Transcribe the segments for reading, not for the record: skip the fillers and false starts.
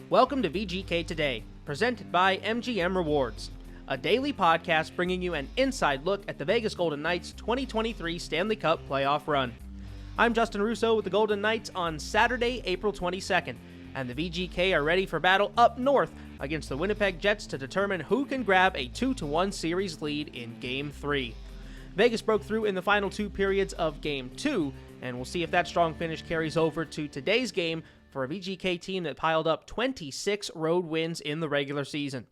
Welcome to VGK Today, presented by MGM Rewards, a daily podcast bringing you an inside look at the Vegas Golden Knights' 2023 Stanley Cup playoff run. I'm Justin Russo with the Golden Knights on Saturday, April 22nd, and the VGK are ready for battle up north against the Winnipeg Jets to determine who can grab a 2-1 series lead in Game 3. Vegas broke through in the final two periods of Game 2, and we'll see if that strong finish carries over to today's game for a VGK team that piled up 26 road wins in the regular season.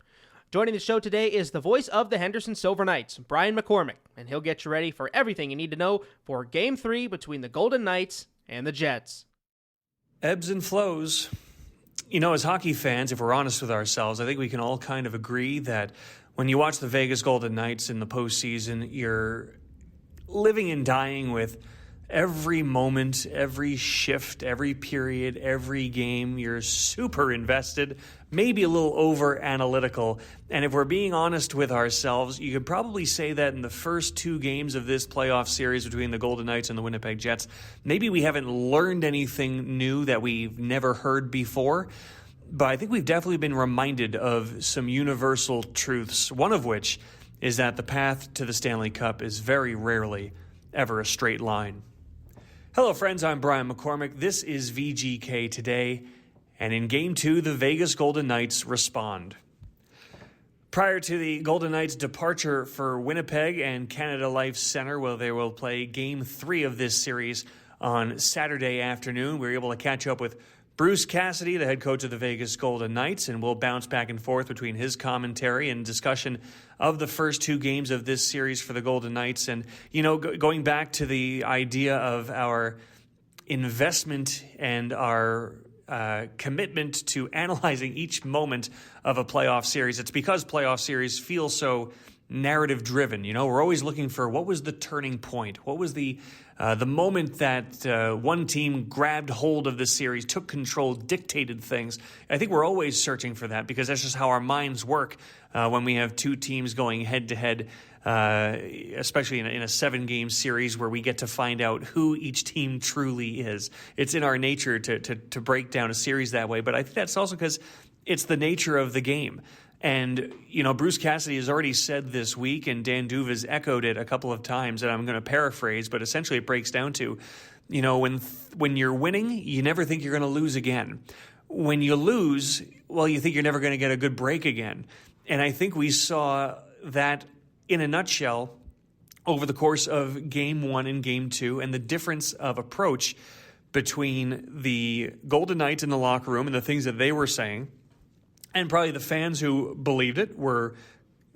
Joining the show today is the voice of the Henderson Silver Knights, Brian McCormack, and he'll get you ready for everything you need to know for Game 3 between the Golden Knights and the Jets. Ebbs and flows. You know, as hockey fans, if we're honest with ourselves, I think we can all kind of agree that when you watch the Vegas Golden Knights in the postseason, you're living and dying with every moment, every shift, every period, every game. You're super invested, maybe a little over analytical. And if we're being honest with ourselves, you could probably say that in the first two games of this playoff series between the Golden Knights and the Winnipeg Jets, maybe we haven't learned anything new that we've never heard before. But I think we've definitely been reminded of some universal truths, one of which is that the path to the Stanley Cup is very rarely ever a straight line. Hello, friends. I'm Brian McCormack. This is VGK Today. And in Game 2, the Vegas Golden Knights respond. Prior to the Golden Knights' departure for Winnipeg and Canada Life Center, where they will play Game 3 of this series on Saturday afternoon, we were able to catch up with Bruce Cassidy, the head coach of the Vegas Golden Knights, and we'll bounce back and forth between his commentary and discussion of the first two games of this series for the Golden Knights. And, you know, going back to the idea of our investment and our commitment to analyzing each moment of a playoff series, it's because playoff series feel so narrative driven. You know, we're always looking for what was the turning point? What was the moment that one team grabbed hold of the series, took control, dictated things? I think we're always searching for that because that's just how our minds work when we have two teams going head-to-head, especially in a 7-game series where we get to find out who each team truly is. It's in our nature to break down a series that way, but I think that's also because it's the nature of the game. And, you know, Bruce Cassidy has already said this week, and Dan Duve has echoed it a couple of times, and I'm going to paraphrase, but essentially it breaks down to, you know, when you're winning, you never think you're going to lose again. When you lose, well, you think you're never going to get a good break again. And I think we saw that in a nutshell over the course of Game 1 and Game 2, and the difference of approach between the Golden Knights in the locker room and the things that they were saying, and probably the fans who believed it were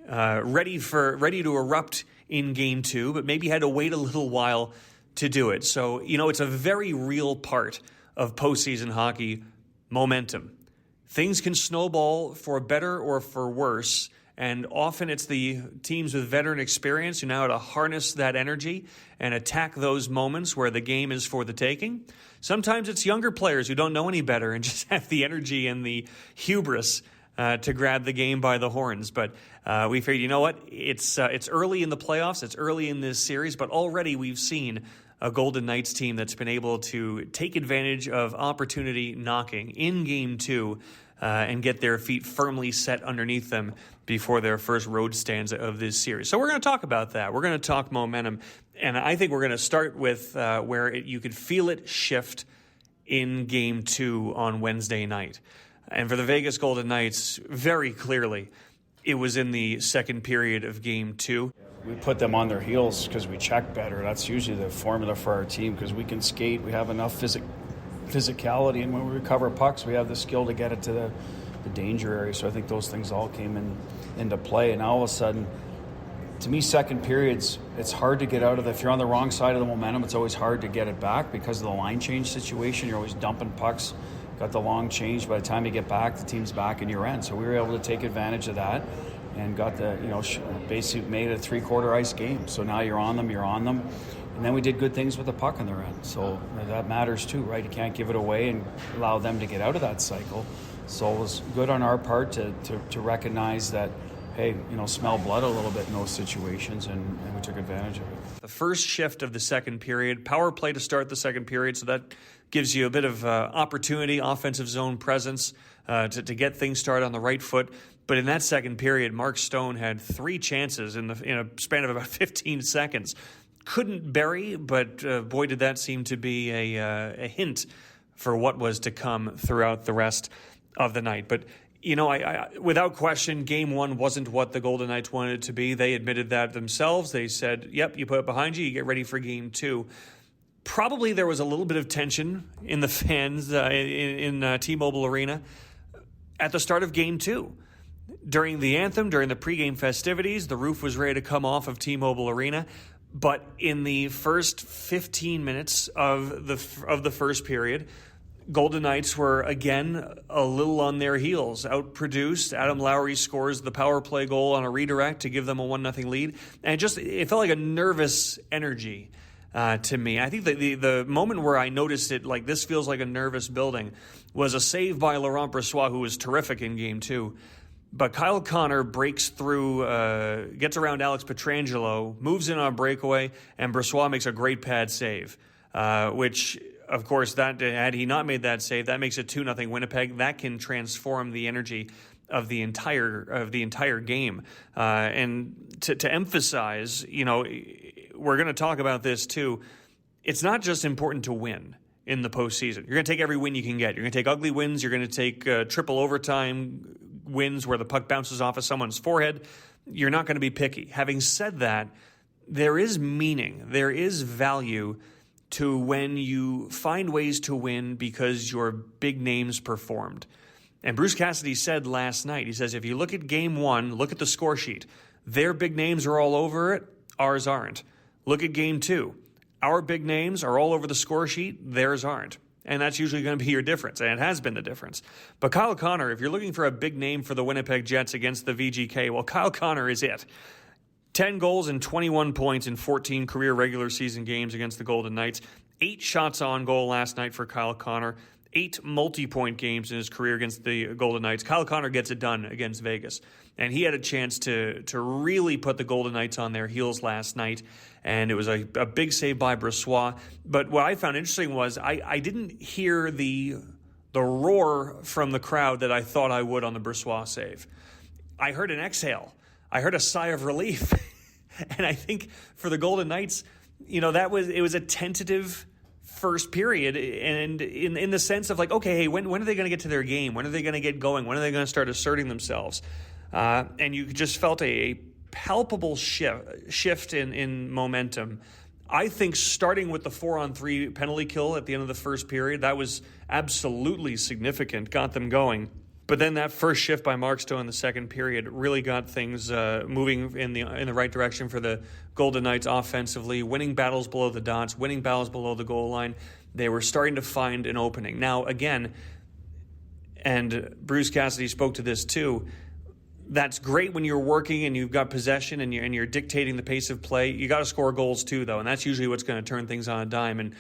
ready to erupt in Game 2, but maybe had to wait a little while to do it. So, you know, it's a very real part of postseason hockey, momentum. Things can snowball for better or for worse, and often it's the teams with veteran experience who know how to harness that energy and attack those moments where the game is for the taking. Sometimes it's younger players who don't know any better and just have the energy and the hubris to grab the game by the horns. But we figured, you know what? It's early in the playoffs. It's early in this series, but already we've seen a Golden Knights team that's been able to take advantage of opportunity knocking in Game 2 and get their feet firmly set underneath them before their first road stanza of this series. So we're going to talk about that. We're going to talk momentum. And I think we're going to start with where you could feel it shift in Game 2 on Wednesday night. And for the Vegas Golden Knights, very clearly, it was in the second period of Game 2. We put them on their heels because we check better. That's usually the formula for our team because we can skate. We have enough physicality, and when we recover pucks, we have the skill to get it to the danger area. So I think those things all came into play. And all of a sudden, to me, second periods, it's hard to get out of if you're on the wrong side of the momentum, it's always hard to get it back because of the line change situation. You're always dumping pucks, got the long change. By the time you get back, the team's back in your end. So we were able to take advantage of that and got the, basically made it a three-quarter ice game. So now you're on them. And then we did good things with the puck on their end. So that matters too, right? You can't give it away and allow them to get out of that cycle. So it was good on our part to recognize that, hey, smell blood a little bit in those situations, and we took advantage of it. The first shift of the second period, power play to start the second period, so that gives you a bit of opportunity, offensive zone presence to get things started on the right foot. But in that second period, Mark Stone had 3 chances in a span of about 15 seconds. Couldn't bury, but boy, did that seem to be a hint for what was to come throughout the rest of the night. But, I without question, Game 1 wasn't what the Golden Knights wanted it to be. They admitted that themselves. They said, yep, you put it behind you, you get ready for Game 2. Probably there was a little bit of tension in the fans in T-Mobile Arena at the start of Game 2. During the anthem, during the pregame festivities, the roof was ready to come off of T-Mobile Arena. But in the first 15 minutes of the first period, Golden Knights were again a little on their heels, outproduced. Adam Lowry scores the power play goal on a redirect to give them a 1-0 lead, and it felt like a nervous energy to me. I think the moment where I noticed it, like this feels like a nervous building, was a save by Laurent Brossoit, who was terrific in Game 2. But Kyle Connor breaks through, gets around Alex Pietrangelo, moves in on a breakaway, and Brossoit makes a great pad save, which, of course, that had he not made that save, that makes it 2-0 Winnipeg. That can transform the energy of the entire game. And to emphasize, we're going to talk about this too. It's not just important to win in the postseason. You're going to take every win you can get. You're going to take ugly wins. You're going to take triple overtime wins where the puck bounces off of someone's forehead. You're not going to be picky. Having said that, there is meaning, there is value to when you find ways to win because your big names performed. And Bruce Cassidy said last night, he says, if you look at Game 1, look at the score sheet. Their big names are all over it. Ours aren't. Look at Game 2. Our big names are all over the score sheet. Theirs aren't. And that's usually going to be your difference, and it has been the difference. But Kyle Connor, if you're looking for a big name for the Winnipeg Jets against the VGK, well, Kyle Connor is it. 10 goals and 21 points in 14 career regular season games against the Golden Knights. 8 shots on goal last night for Kyle Connor. 8 multi-point games in his career against the Golden Knights. Kyle Connor gets it done against Vegas. And he had a chance to really put the Golden Knights on their heels last night. And it was a big save by Brossoit. But what I found interesting was I didn't hear the roar from the crowd that I thought I would on the Brossoit save. I heard an exhale. I heard a sigh of relief. And I think for the Golden Knights, it was a tentative first period, and in the sense of like, okay, hey, when are they going to get to their game? When are they going to get going? When are they going to start asserting themselves? And you just felt a palpable shift in momentum. I think starting with the 4-on-3 penalty kill at the end of the first period, that was absolutely significant, got them going. But then that first shift by Mark Stone in the second period really got things moving in the right direction for the Golden Knights offensively, winning battles below the dots, winning battles below the goal line. They were starting to find an opening. Now, again, and Bruce Cassidy spoke to this too, that's great when you're working and you've got possession and you're dictating the pace of play. You got to score goals too, though, and that's usually what's going to turn things on a dime. And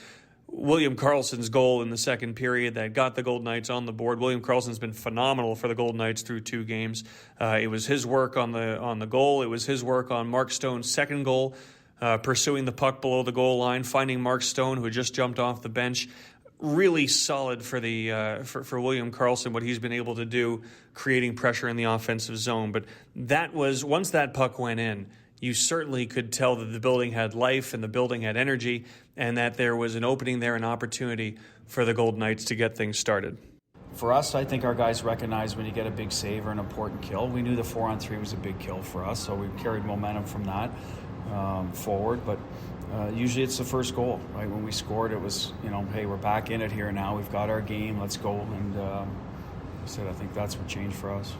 William Karlsson's goal in the second period that got the Golden Knights on the board. William Karlsson's been phenomenal for the Golden Knights through 2 games. It was his work on the goal. It was his work on Mark Stone's second goal, pursuing the puck below the goal line, finding Mark Stone, who had just jumped off the bench. Really solid for for William Karlsson, what he's been able to do, creating pressure in the offensive zone. But that was, once that puck went in, you certainly could tell that the building had life and the building had energy, and that there was an opening there, an opportunity for the Golden Knights to get things started. For us, I think our guys recognize when you get a big save or an important kill. We knew the 4-on-3 was a big kill for us, so we carried momentum from that forward. But usually it's the first goal, right? When we scored, it was, hey, we're back in it here now. We've got our game. Let's go. And I think that's what changed for us.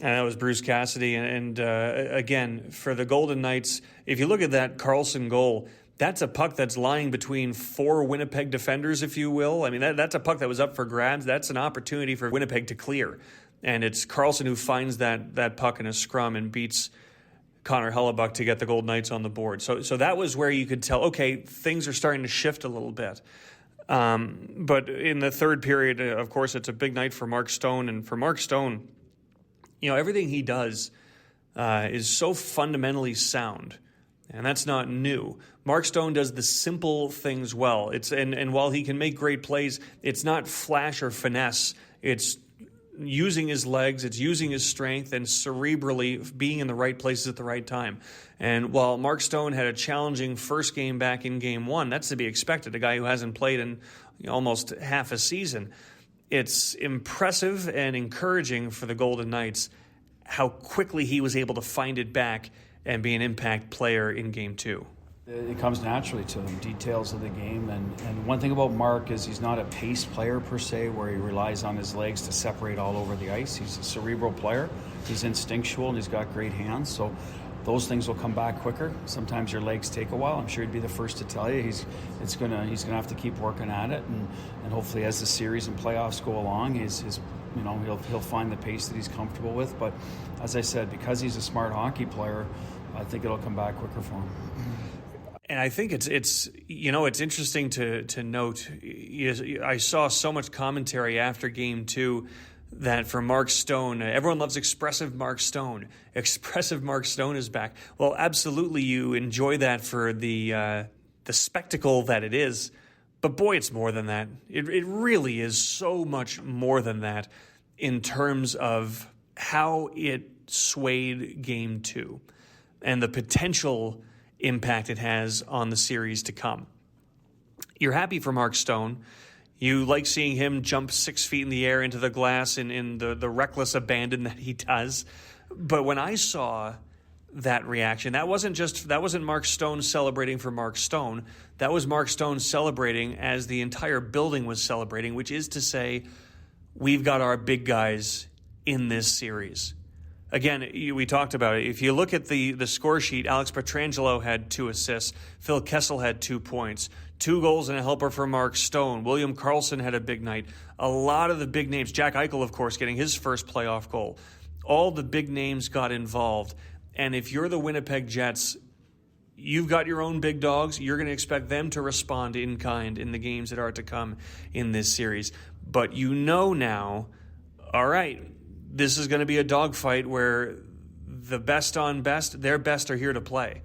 And that was Bruce Cassidy. And again, for the Golden Knights, if you look at that Karlsson goal, that's a puck that's lying between 4 Winnipeg defenders, if you will. I mean, that's a puck that was up for grabs. That's an opportunity for Winnipeg to clear. And it's Karlsson who finds that puck in a scrum and beats Connor Hellebuck to get the Golden Knights on the board. So that was where you could tell, okay, things are starting to shift a little bit. But in the third period, of course, it's a big night for Mark Stone. And for Mark Stone, everything he does is so fundamentally sound. And that's not new. Mark Stone does the simple things well. And while he can make great plays, it's not flash or finesse. It's using his legs, it's using his strength, and cerebrally being in the right places at the right time. And while Mark Stone had a challenging first game back in Game 1, that's to be expected, a guy who hasn't played in almost half a season. It's impressive and encouraging for the Golden Knights how quickly he was able to find it back and be an impact player in Game 2. It comes naturally to them, details of the game. And one thing about Mark is he's not a pace player per se, where he relies on his legs to separate all over the ice. He's a cerebral player. He's instinctual, and he's got great hands. So those things will come back quicker. Sometimes your legs take a while. I'm sure he'd be the first to tell you. He's gonna have to keep working at it, and hopefully as the series and playoffs go along, he'll find the pace that he's comfortable with. But as I said, because he's a smart hockey player, I think it'll come back quicker for him. And I think it's interesting to note. I saw so much commentary after Game 2 that for Mark Stone, everyone loves expressive Mark Stone. Expressive Mark Stone is back. Well, absolutely, you enjoy that for the spectacle that it is. But boy, it's more than that. It really is so much more than that in terms of how it swayed Game 2 and the potential impact it has on the series to come. You're happy for Mark Stone. You like seeing him jump 6 feet in the air into the glass in the reckless abandon that he does. But when I saw that reaction, that wasn't Mark Stone celebrating for Mark Stone. That was Mark Stone celebrating as the entire building was celebrating, which is to say, we've got our big guys in this series. Again, we talked about it. If you look at the score sheet, Alex Pietrangelo had 2 assists. Phil Kessel had 2 points. 2 goals and a helper for Mark Stone. William Karlsson had a big night. A lot of the big names, Jack Eichel, of course, getting his first playoff goal. All the big names got involved. And if you're the Winnipeg Jets, you've got your own big dogs. You're going to expect them to respond in kind in the games that are to come in this series. But you know now, all right, this is going to be a dogfight where the best on best, their best are here to play.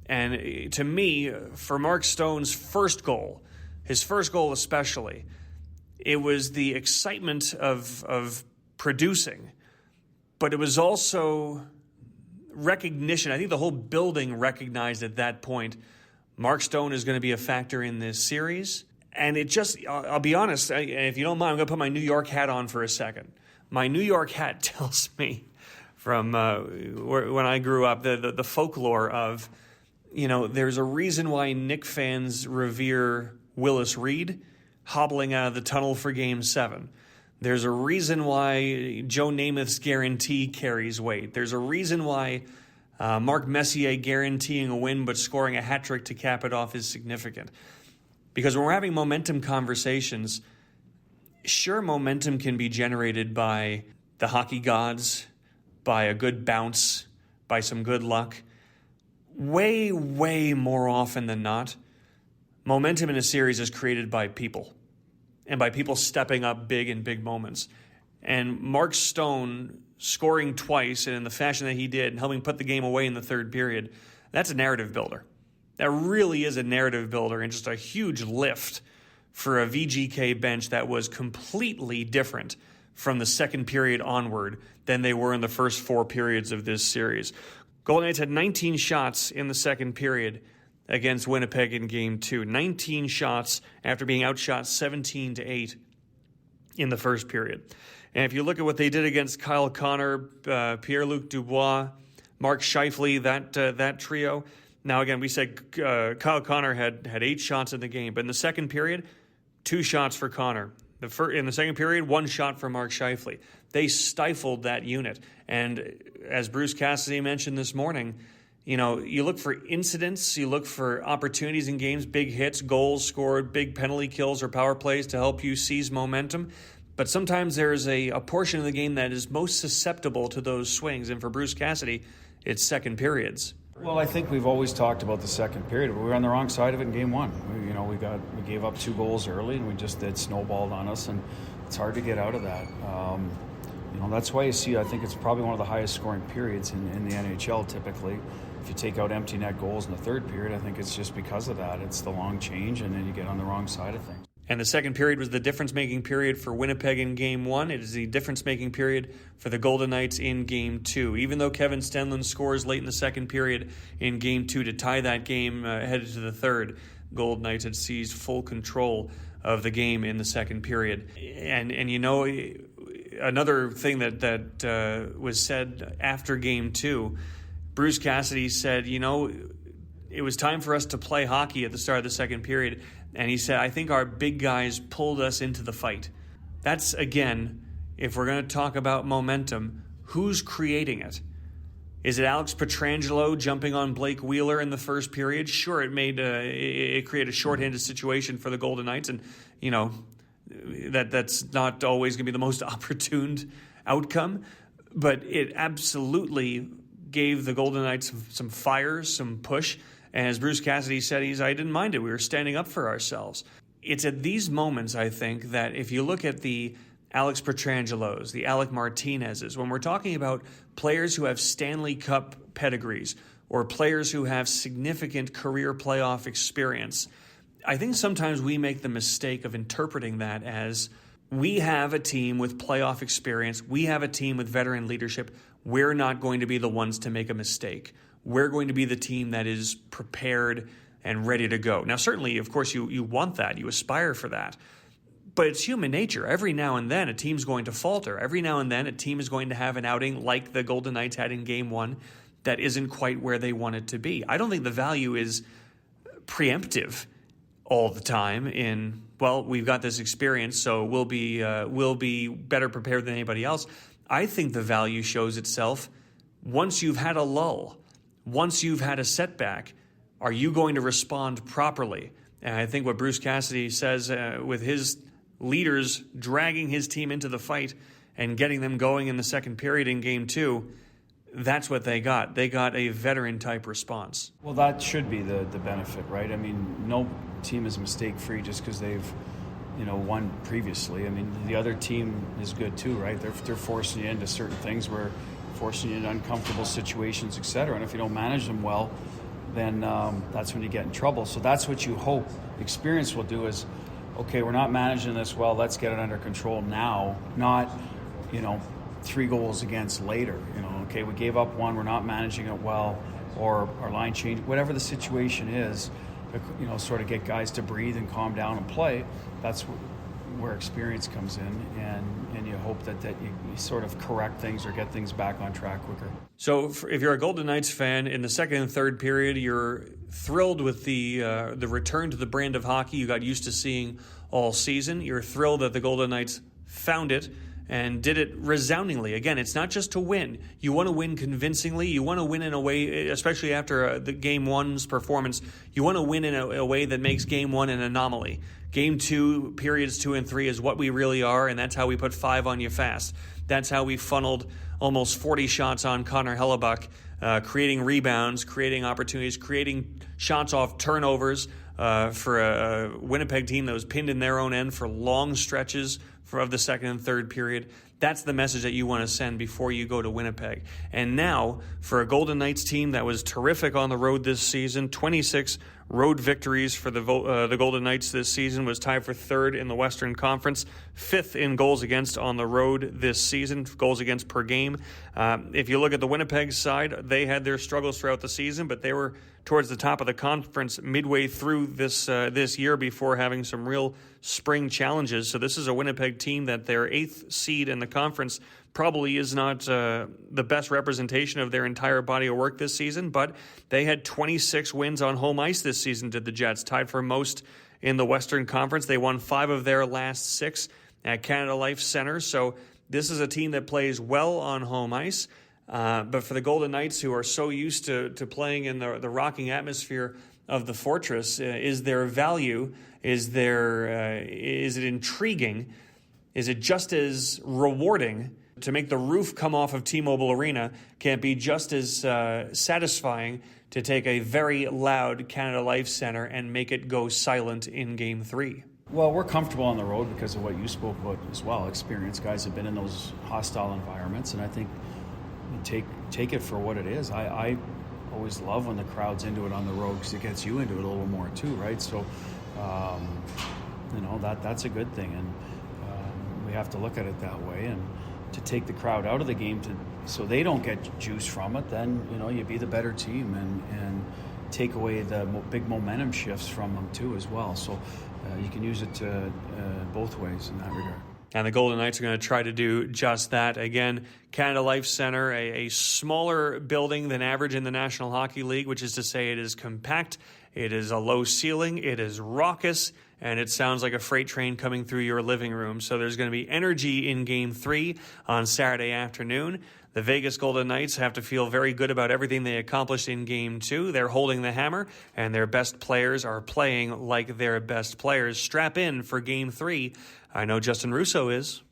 And to me, for Mark Stone's first goal, his first goal especially, it was the excitement of producing, but it was also recognition. I think the whole building recognized at that point, Mark Stone is going to be a factor in this series. And it just, I'll be honest, if you don't mind, I'm going to put my New York hat on for a second. My New York hat tells me from when I grew up, the folklore of, there's a reason why Knick fans revere Willis Reed hobbling out of the tunnel for Game 7. There's a reason why Joe Namath's guarantee carries weight. There's a reason why Mark Messier guaranteeing a win but scoring a hat trick to cap it off is significant. Because when we're having momentum conversations, sure, momentum can be generated by the hockey gods, by a good bounce, by some good luck. Way, way more often than not, momentum in a series is created by people, and by people stepping up big in big moments. And Mark Stone scoring twice and in the fashion that he did and helping put the game away in the third period, that's a narrative builder. That really is a narrative builder and just a huge lift for a VGK bench that was completely different from the second period onward than they were in the first 4 periods of this series. Golden Knights had 19 shots in the second period against Winnipeg in Game 2. 19 shots after being outshot 17-8 in the first period. And if you look at what they did against Kyle Connor, Pierre-Luc Dubois, Mark Scheifele, that trio. Now, again, we said Kyle Connor had 8 shots in the game, but in the second period, 2 shots for Connor. In the second period, 1 shot for Mark Scheifele. They stifled that unit. And as Bruce Cassidy mentioned this morning, you look for incidents, you look for opportunities in games, big hits, goals scored, big penalty kills or power plays to help you seize momentum. But sometimes there's a portion of the game that is most susceptible to those swings. And for Bruce Cassidy, it's second periods. Well, I think we've always talked about the second period. We were on the wrong side of it in Game 1. We gave up 2 goals early, and it snowballed on us, and it's hard to get out of that. That's why you see, I think it's probably one of the highest scoring periods in the NHL typically. If you take out empty net goals in the third period, I think it's just because of that. It's the long change, and then you get on the wrong side of things. And the second period was the difference-making period for Winnipeg in Game 1. It is the difference-making period for the Golden Knights in Game 2. Even though Kevin Stenlund scores late in the second period in Game 2 to tie that game headed to the third, Golden Knights had seized full control of the game in the second period. And another thing that was said after Game 2, Bruce Cassidy said, it was time for us to play hockey at the start of the second period. And he said, I think our big guys pulled us into the fight. That's, again, if we're going to talk about momentum, who's creating it? Is it Alex Pietrangelo jumping on Blake Wheeler in the first period? Sure, it created a shorthanded situation for the Golden Knights, and that's not always going to be the most opportune outcome, but it absolutely gave the Golden Knights some fire, some push. And as Bruce Cassidy said, I didn't mind it. We were standing up for ourselves. It's at these moments, I think, that if you look at the Alex Pietrangelos, the Alec Martinezes, when we're talking about players who have Stanley Cup pedigrees or players who have significant career playoff experience, I think sometimes we make the mistake of interpreting that as we have a team with playoff experience, we have a team with veteran leadership, we're not going to be the ones to make a mistake. We're going to be the team that is prepared and ready to go. Now, certainly, of course, you want that. You aspire for that. But it's human nature. Every now and then, a team's going to falter. Every now and then, a team is going to have an outing like the Golden Knights had in Game 1 that isn't quite where they want it to be. I don't think the value is preemptive all the time in, well, we've got this experience, so we'll be better prepared than anybody else. I think the value shows itself once you've had a lull. Once you've had a setback, are you going to respond properly? And I think what Bruce Cassidy says with his leaders dragging his team into the fight and getting them going in the second period in Game 2, that's what they got. They got a veteran-type response. Well, that should be the benefit, right? I mean, no team is mistake-free just because they've won previously. I mean, the other team is good too, right? They're forcing you into certain things where forcing you into uncomfortable situations, etc. And if you don't manage them well, then that's when you get in trouble. So that's what you hope experience will do is, okay, we're not managing this well, let's get it under control now, not, 3 goals against later. Okay, we gave up one, we're not managing it well, or our line change, whatever the situation is, sort of get guys to breathe and calm down and play. That's where experience comes in, and you hope that you sort of correct things or get things back on track quicker. So if you're a Golden Knights fan, in the second and third period, you're thrilled with the return to the brand of hockey you got used to seeing all season. You're thrilled that the Golden Knights found it and did it resoundingly. Again, it's not just to win. You want to win convincingly. You want to win in a way, especially after the Game 1's performance, you want to win in a way that makes Game 1 an anomaly. Game 2, periods 2 and 3 is what we really are, and that's how we put 5 on you fast. That's how we funneled almost 40 shots on Connor Hellebuck, creating rebounds, creating opportunities, creating shots off turnovers for a Winnipeg team that was pinned in their own end for long stretches of the second and third period. That's the message that you want to send before you go to Winnipeg. And now, for a Golden Knights team that was terrific on the road this season, 26 road victories for the Golden Knights this season, was tied for third in the Western Conference, fifth in goals against on the road this season, goals against per game. If you look at the Winnipeg side, they had their struggles throughout the season, but they were towards the top of the conference midway through this year before having some real spring challenges. So this is a Winnipeg team that their 8th seed in the conference probably is not the best representation of their entire body of work this season, but they had 26 wins on home ice this season, did the Jets, tied for most in the Western Conference. They won 5 of their last 6 at Canada Life Center. So this is a team that plays well on home ice. But for the Golden Knights, who are so used to playing in the rocking atmosphere of the Fortress, is there value? Is it intriguing? Is it just as rewarding to make the roof come off of T-Mobile Arena? Can it be just as satisfying to take a very loud Canada Life Center and make it go silent in Game 3? Well, we're comfortable on the road because of what you spoke about as well. Experienced guys have been in those hostile environments, and I think you take it for what it is. I always love when the crowd's into it on the road because it gets you into it a little more too, right? So, that's a good thing, and we have to look at it that way. And to take the crowd out of the game so they don't get juice from it, then you be the better team and take away the big momentum shifts from them too as well. So you can use it both ways in that regard. And the Golden Knights are going to try to do just that. Again, Canada Life Centre, a smaller building than average in the National Hockey League, which is to say it is compact, it is a low ceiling, it is raucous, and it sounds like a freight train coming through your living room. So there's going to be energy in Game 3 on Saturday afternoon. The Vegas Golden Knights have to feel very good about everything they accomplished in Game 2. They're holding the hammer, and their best players are playing like their best players. Strap in for Game 3. I know Justin Russo is.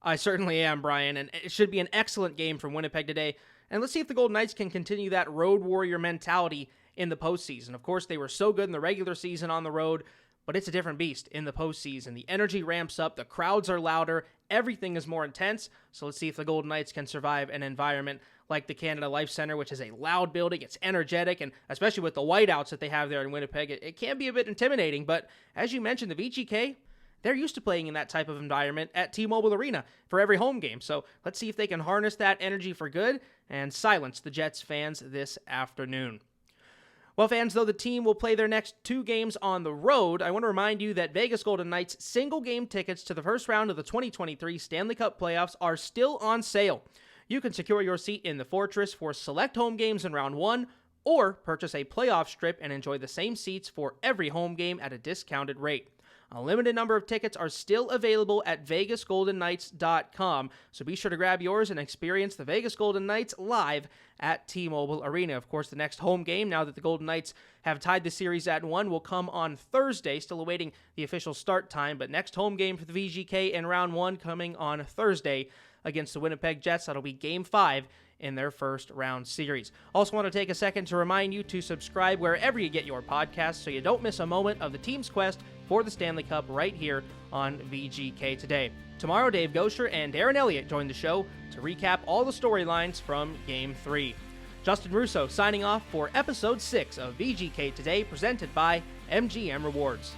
I certainly am, Brian, and it should be an excellent game from Winnipeg today. And let's see if the Golden Knights can continue that road warrior mentality in the postseason. Of course, they were so good in the regular season on the road, but it's a different beast in the postseason. The energy ramps up, the crowds are louder, everything is more intense. So let's see if the Golden Knights can survive an environment like the Canada Life Centre, which is a loud building, it's energetic, and especially with the whiteouts that they have there in Winnipeg, it can be a bit intimidating. But as you mentioned, the VGK, they're used to playing in that type of environment at T-Mobile Arena for every home game. So let's see if they can harness that energy for good and silence the Jets fans this afternoon. Well, fans, though the team will play their next 2 games on the road, I want to remind you that Vegas Golden Knights single-game tickets to the first round of the 2023 Stanley Cup playoffs are still on sale. You can secure your seat in the Fortress for select home games in round 1, or purchase a playoff strip and enjoy the same seats for every home game at a discounted rate. A limited number of tickets are still available at VegasGoldenKnights.com, so be sure to grab yours and experience the Vegas Golden Knights live at T-Mobile Arena. Of course, the next home game, now that the Golden Knights have tied the series at 1, will come on Thursday, still awaiting the official start time, but next home game for the VGK in round 1 coming on Thursday against the Winnipeg Jets. That'll be Game 5 in their first round series. Also want to take a second to remind you to subscribe wherever you get your podcasts so you don't miss a moment of the team's quest for the Stanley Cup right here on VGK Today. Tomorrow, Dave Gosher and Darren Elliott join the show to recap all the storylines from Game 3. Justin Russo signing off for Episode 6 of VGK Today, presented by MGM Rewards.